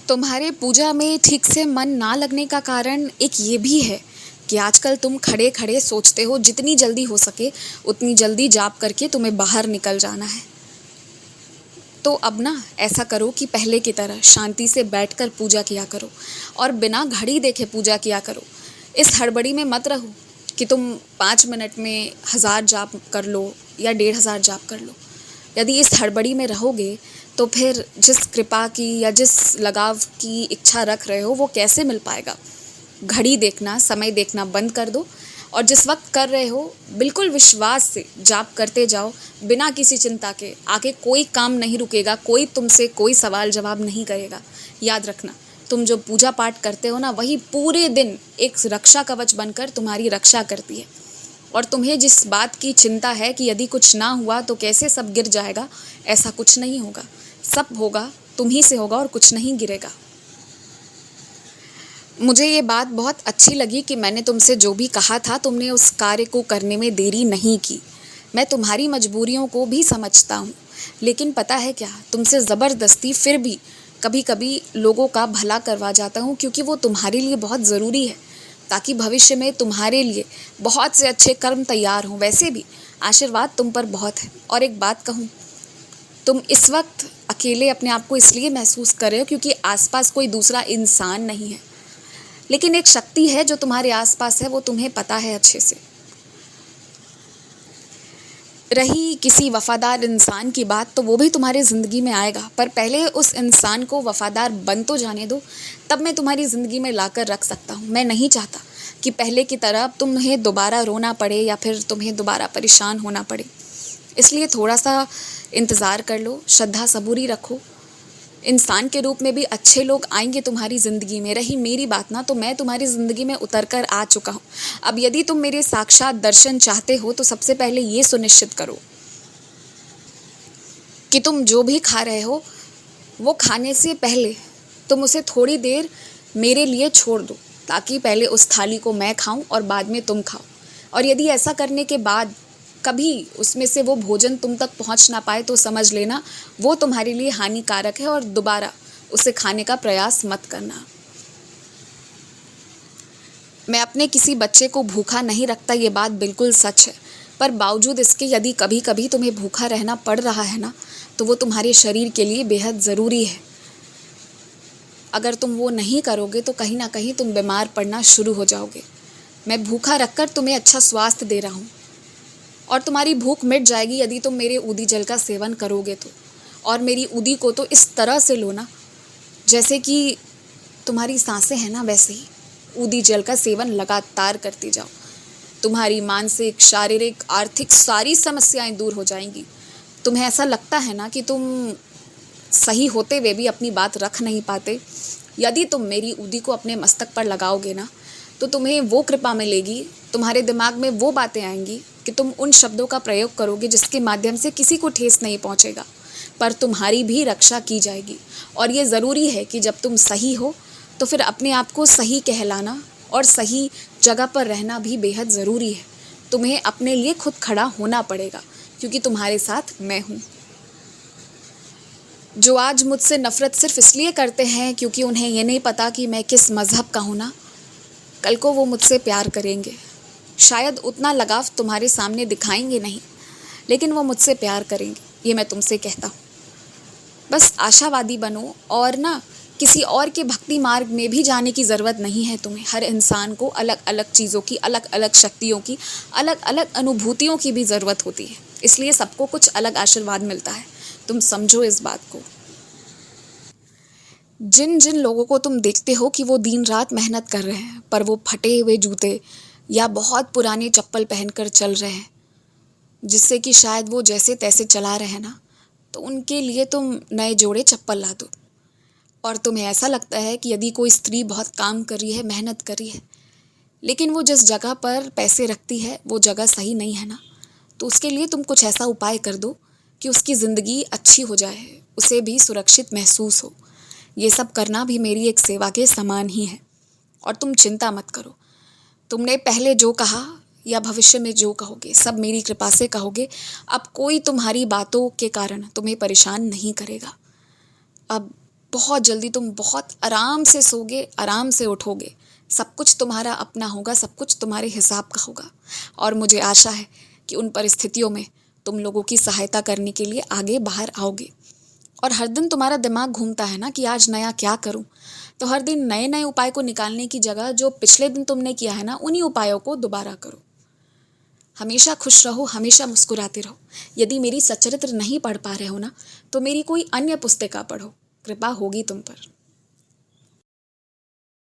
तुम्हारे पूजा में ठीक से मन ना लगने का कारण एक ये भी है कि आजकल तुम खड़े खड़े सोचते हो जितनी जल्दी हो सके उतनी जल्दी जाप करके तुम्हें बाहर निकल जाना है। तो अब ना ऐसा करो कि पहले की तरह शांति से बैठकर पूजा किया करो और बिना घड़ी देखे पूजा किया करो। इस हड़बड़ी में मत रहो कि तुम 5 मिनट में 1000 जाप कर लो या 1500 जाप कर लो। यदि इस हड़बड़ी में रहोगे तो फिर जिस कृपा की या जिस लगाव की इच्छा रख रहे हो वो कैसे मिल पाएगा। घड़ी देखना, समय देखना बंद कर दो और जिस वक्त कर रहे हो बिल्कुल विश्वास से जाप करते जाओ बिना किसी चिंता के। आगे कोई काम नहीं रुकेगा, कोई तुमसे कोई सवाल जवाब नहीं करेगा। याद रखना, तुम जो पूजा पाठ करते हो ना, वही पूरे दिन एक रक्षा कवच बनकर तुम्हारी रक्षा करती है। और तुम्हें जिस बात की चिंता है कि यदि कुछ ना हुआ तो कैसे सब गिर जाएगा, ऐसा कुछ नहीं होगा। सब होगा, तुम ही से होगा और कुछ नहीं गिरेगा। मुझे ये बात बहुत अच्छी लगी कि मैंने तुमसे जो भी कहा था तुमने उस कार्य को करने में देरी नहीं की। मैं तुम्हारी मजबूरियों को भी समझता हूँ, लेकिन पता है क्या, तुमसे ज़बरदस्ती फिर भी कभी कभी लोगों का भला करवा जाता हूँ, क्योंकि वो तुम्हारे लिए बहुत ज़रूरी है, ताकि भविष्य में तुम्हारे लिए बहुत से अच्छे कर्म तैयार हों। वैसे भी आशीर्वाद तुम पर बहुत है। और एक बात कहूँ, तुम इस वक्त अकेले अपने आप को इसलिए महसूस कर रहे हो क्योंकि आसपास कोई दूसरा इंसान नहीं है, लेकिन एक शक्ति है जो तुम्हारे आसपास है, वो तुम्हें पता है अच्छे से। रही किसी वफादार इंसान की बात, तो वो भी तुम्हारी ज़िंदगी में आएगा, पर पहले उस इंसान को वफादार बन तो जाने दो, तब मैं तुम्हारी ज़िंदगी में लाकर रख सकता हूँ। मैं नहीं चाहता कि पहले की तरह तुम्हें दोबारा रोना पड़े या फिर तुम्हें दोबारा परेशान होना पड़े। इसलिए थोड़ा सा इंतज़ार कर लो, श्रद्धा सबूरी रखो। इंसान के रूप में भी अच्छे लोग आएंगे तुम्हारी ज़िंदगी में। रही मेरी बात ना, तो मैं तुम्हारी ज़िंदगी में उतर कर आ चुका हूँ। अब यदि तुम मेरे साक्षात दर्शन चाहते हो तो सबसे पहले ये सुनिश्चित करो कि तुम जो भी खा रहे हो वो खाने से पहले तुम उसे थोड़ी देर मेरे लिए छोड़ दो, ताकि पहले उस थाली को मैं खाऊं और बाद में तुम खाओ। और यदि ऐसा करने के बाद कभी उसमें से वो भोजन तुम तक पहुंच ना पाए तो समझ लेना वो तुम्हारे लिए हानिकारक है और दोबारा उसे खाने का प्रयास मत करना। मैं अपने किसी बच्चे को भूखा नहीं रखता, ये बात बिल्कुल सच है, पर बावजूद इसके यदि कभी कभी तुम्हें भूखा रहना पड़ रहा है ना, तो वो तुम्हारे शरीर के लिए बेहद ज़रूरी है। अगर तुम वो नहीं करोगे तो कहीं ना कहीं तुम बीमार पड़ना शुरू हो जाओगे। मैं भूखा रखकर तुम्हें अच्छा स्वास्थ्य दे रहा हूँ और तुम्हारी भूख मिट जाएगी यदि तुम मेरे ऊदी जल का सेवन करोगे तो। और मेरी ऊदी को तो इस तरह से लो ना जैसे कि तुम्हारी सांसें हैं ना, वैसे ही ऊदी जल का सेवन लगातार करती जाओ। तुम्हारी मानसिक, शारीरिक, आर्थिक सारी समस्याएं दूर हो जाएंगी। तुम्हें ऐसा लगता है ना कि तुम सही होते हुए भी अपनी बात रख नहीं पाते, यदि तुम मेरी ऊदी को अपने मस्तक पर लगाओगे ना तो तुम्हें वो कृपा मिलेगी, तुम्हारे दिमाग में वो बातें आएंगी कि तुम उन शब्दों का प्रयोग करोगे जिसके माध्यम से किसी को ठेस नहीं पहुंचेगा, पर तुम्हारी भी रक्षा की जाएगी। और ये ज़रूरी है कि जब तुम सही हो तो फिर अपने आप को सही कहलाना और सही जगह पर रहना भी बेहद ज़रूरी है। तुम्हें अपने लिए खुद खड़ा होना पड़ेगा, क्योंकि तुम्हारे साथ मैं हूँ। जो आज मुझसे नफ़रत सिर्फ इसलिए करते हैं क्योंकि उन्हें ये नहीं पता कि मैं किस मज़हब का हूँ ना, कल को वो मुझसे प्यार करेंगे। शायद उतना लगाव तुम्हारे सामने दिखाएंगे नहीं, लेकिन वो मुझसे प्यार करेंगे, ये मैं तुमसे कहता हूँ। बस आशावादी बनो और ना किसी और के भक्ति मार्ग में भी जाने की ज़रूरत नहीं है तुम्हें। हर इंसान को अलग अलग चीज़ों की, अलग अलग शक्तियों की, अलग अलग अनुभूतियों की भी ज़रूरत होती है, इसलिए सबको कुछ अलग आशीर्वाद मिलता है। तुम समझो इस बात को। जिन जिन लोगों को तुम देखते हो कि वो दिन रात मेहनत कर रहे हैं, पर वो फटे हुए जूते या बहुत पुराने चप्पल पहनकर चल रहे हैं, जिससे कि शायद वो जैसे तैसे चला रहे हैं ना, तो उनके लिए तुम नए जोड़े चप्पल ला दो। और तुम्हें ऐसा लगता है कि यदि कोई स्त्री बहुत काम कर रही है, मेहनत कर रही है, लेकिन वो जिस जगह पर पैसे रखती है वो जगह सही नहीं है ना, तो उसके लिए तुम कुछ ऐसा उपाय कर दो कि उसकी ज़िंदगी अच्छी हो जाए, उसे भी सुरक्षित महसूस हो। ये सब करना भी मेरी एक सेवा के समान ही है। और तुम चिंता मत करो, तुमने पहले जो कहा या भविष्य में जो कहोगे सब मेरी कृपा से कहोगे। अब कोई तुम्हारी बातों के कारण तुम्हें परेशान नहीं करेगा। अब बहुत जल्दी तुम बहुत आराम से सोगे, आराम से उठोगे। सब कुछ तुम्हारा अपना होगा, सब कुछ तुम्हारे हिसाब का होगा। और मुझे आशा है कि उन परिस्थितियों में तुम लोगों की सहायता करने के लिए आगे बाहर आओगे। और हर दिन तुम्हारा दिमाग घूमता है ना कि आज नया क्या करूं, तो हर दिन नए नए उपाय को निकालने की जगह जो पिछले दिन तुमने किया है ना, उन्हीं उपायों को दोबारा करो। हमेशा खुश रहो, हमेशा मुस्कुराते रहो। यदि मेरी सच्चरित्र नहीं पढ़ पा रहे हो ना, तो मेरी कोई अन्य पुस्तिका पढ़ो, कृपा होगी तुम पर।